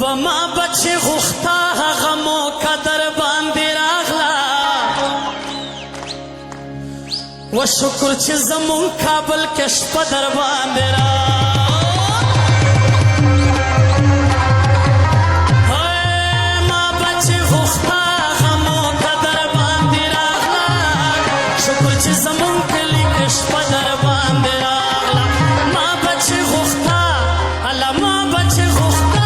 وما بچ غختا غمو قدر باندې راغلا و شکر چې زمون کابل کې شپه در باندې راغلا ما بچ غختا غمو قدر باندې راغلا شکر چې زمون کلی کې شپه در باندې راغلا ما بچ غختا الله ما بچ غختا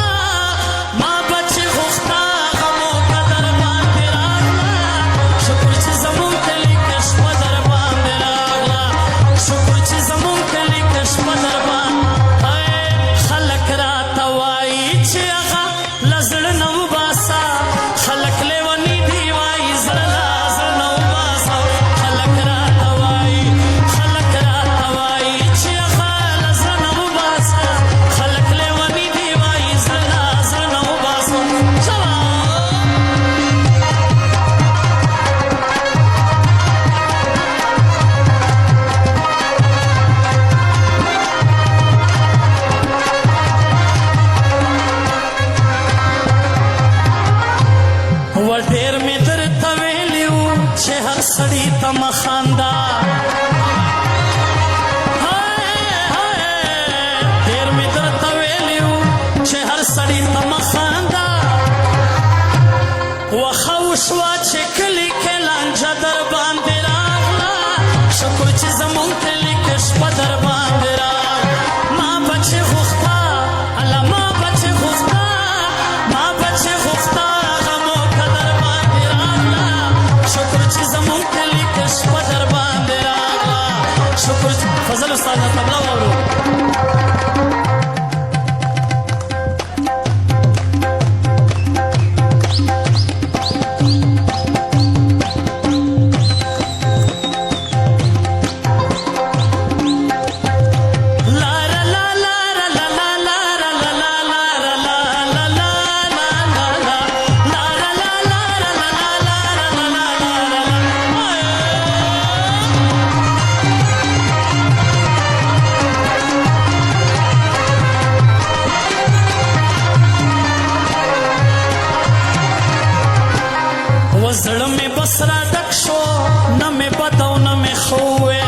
सड़ी तम खानदा देर में दर तवेलियो शहर सड़ी तम खानदा वखौशवा चकली के लांजा दर बांधे रागला शुक्र च जमून कली कश पदर बांधे राग मां बचे गुफ्ता अल्लाह मां बचे गुफ्ता मां बचे गुफ्ता गमो कदर बांधे रागला शुक्र च जमून कली कश पदर बांधे रागला शुक्र फजल उस्ताद तबला वालो वज़ड़ में बसरा डक्षो न में बदौ न में खोए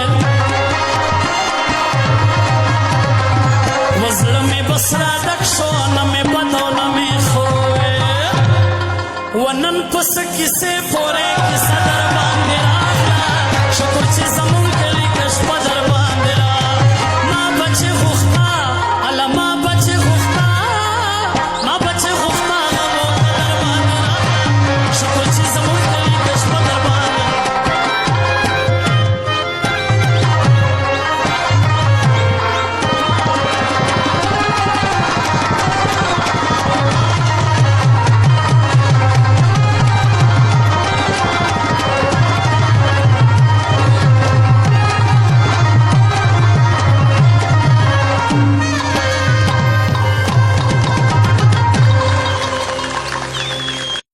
वज़ड़ में बसरा डक्षो न में बदौ न में खोए वनन पस किसे फोरे